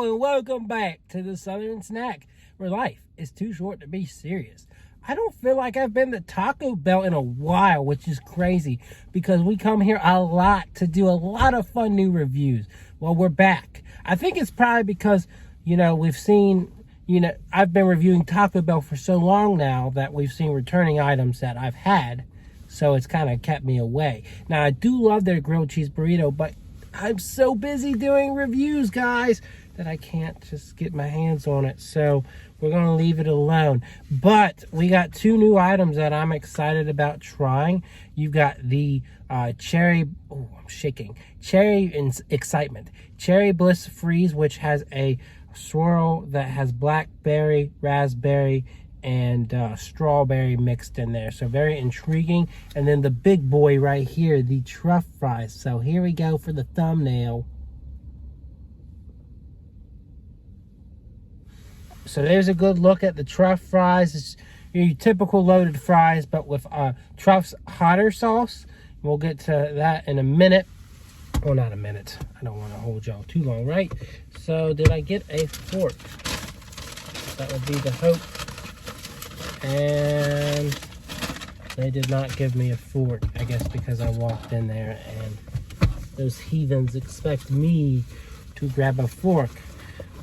Hello and welcome back to the Southern Snack, where life is too short to be serious. I don't feel like I've been to Taco Bell in a while, which is crazy because we come here a lot to do a lot of fun new reviews. Well, we're back. I think it's probably because, we've seen, I've been reviewing Taco Bell for so long now that we've seen returning items that I've had. So it's kind of kept me away. Now, I do love their grilled cheese burrito, but I'm so busy doing reviews, guys, that I can't just get my hands on it. So we're going to leave it alone. But we got two new items that I'm excited about trying. You've got the Cherry Excitement. Cherry Bliss Freeze, which has a swirl that has blackberry, raspberry, and strawberry mixed in there. So very intriguing. And then the big boy right here, the truff fries. So here we go for the thumbnail. So there's a good look at the truff fries. It's your typical loaded fries, but with Truff's hotter sauce. We'll get to that in a minute. Well, not a minute. I don't want to hold y'all too long, right? So did I get a fork? That would be the hope. And they did not give me a fork, I guess because I walked in there and those heathens expect me to grab a fork.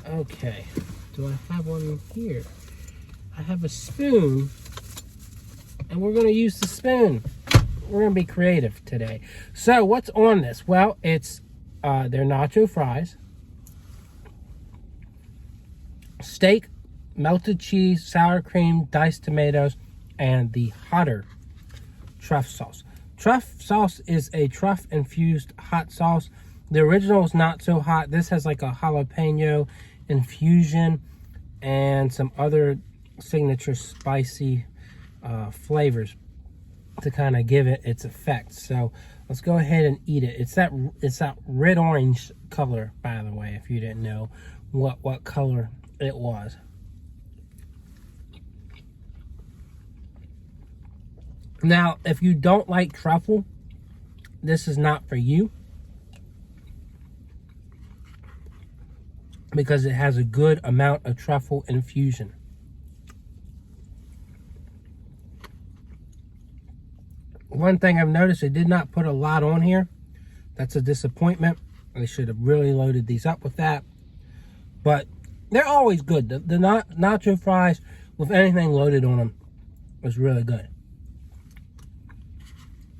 Okay, do I have one here? I have a spoon, and we're going to use the spoon. We're going to be creative today. So what's on this? Well, it's their nacho fries, steak, melted cheese, sour cream, diced tomatoes, and the hotter truff sauce. Truff sauce is a truff-infused hot sauce. The original is not so hot. This has like a jalapeno infusion and some other signature spicy flavors to kind of give it its effect. So let's go ahead and eat it. It's that red-orange color, by the way, if you didn't know what color it was. Now, if you don't like truffle, this is not for you because it has a good amount of truffle infusion. One thing I've noticed, they did not put a lot on here. That's a disappointment. They should have really loaded these up with that. But they're always good. The nacho fries with anything loaded on them was really good.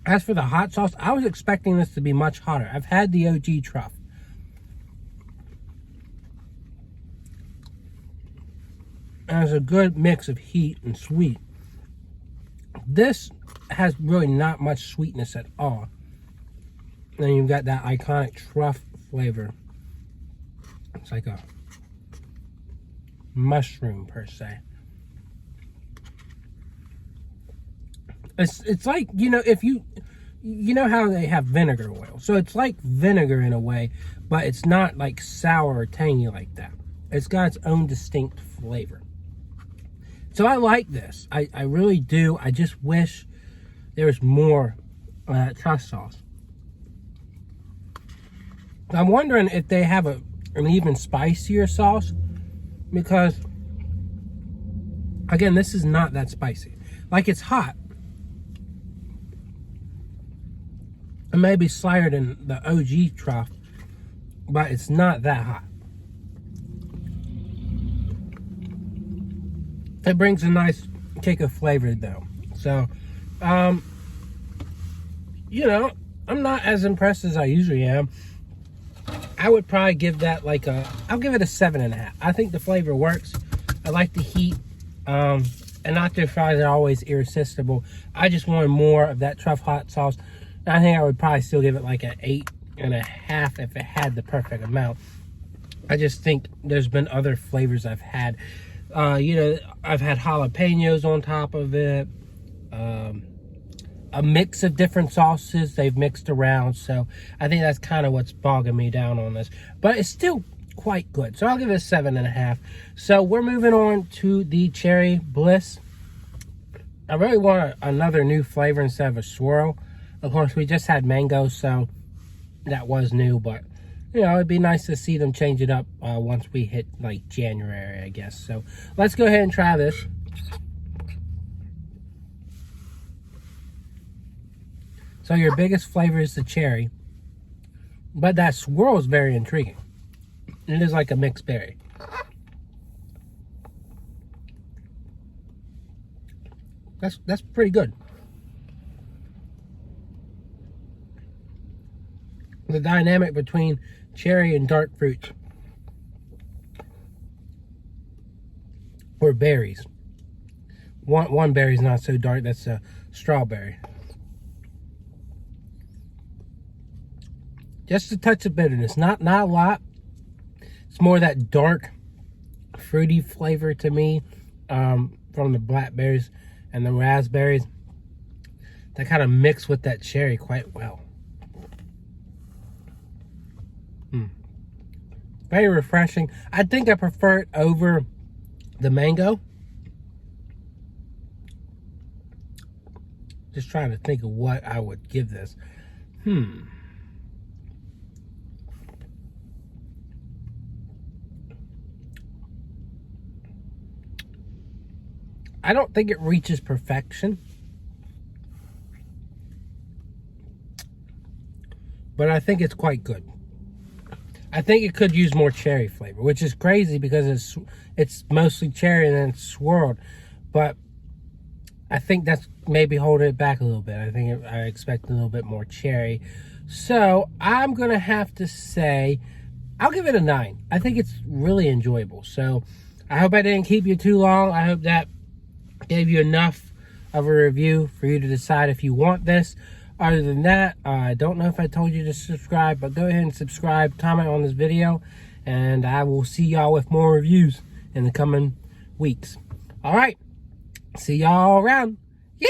As for the hot sauce, I was expecting this to be much hotter. I've had the OG truff. And it's a good mix of heat and sweet. This has really not much sweetness at all. And then you've got that iconic truff flavor. It's like a mushroom per se. It's like, if you know how they have vinegar oil. So it's like vinegar in a way, but it's not like sour or tangy like that. It's got its own distinct flavor. So I like this. I really do. I just wish there was more of that truff sauce. I'm wondering if they have an even spicier sauce, because, again, this is not that spicy. Like, it's hot. It may be slighter than the OG truff, but it's not that hot. It brings a nice kick of flavor, though. So, I'm not as impressed as I usually am. I would probably give that I'll give it a 7.5. I think the flavor works. I like the heat. And nacho fries are always irresistible. I just wanted more of that truff hot sauce. I think I would probably still give it like an 8.5 if it had the perfect amount. I just think there's been other flavors I've had. I've had jalapenos on top of it. A mix of different sauces they've mixed around. So I think that's kind of what's bogging me down on this. But it's still quite good. So I'll give it a 7.5. So we're moving on to the Cherry Bliss. I really want another new flavor instead of a swirl. Of course, we just had mango, so that was new, but you know, it'd be nice to see them change it up once we hit like January, I guess. So let's go ahead and try this. So your biggest flavor is the cherry, but that swirl is very intriguing. It is like a mixed berry. That's pretty good. The dynamic between cherry and dark fruit, or berries. One berry is not so dark. That's a strawberry. Just a touch of bitterness, not a lot. It's more that dark, fruity flavor to me from the blackberries and the raspberries that kind of mix with that cherry quite well. Very refreshing. I think I prefer it over the mango. Just trying to think of what I would give this. I don't think it reaches perfection, but I think it's quite good. I think it could use more cherry flavor, which is crazy because it's mostly cherry and then it's swirled. But I think that's maybe holding it back a little bit. I expect a little bit more cherry. So I'm going to have to say, I'll give it a 9. I think it's really enjoyable. So I hope I didn't keep you too long. I hope that gave you enough of a review for you to decide if you want this. Other than that, I don't know if I told you to subscribe, but go ahead and subscribe, comment on this video, and I will see y'all with more reviews in the coming weeks. All right, see y'all around. Yeah.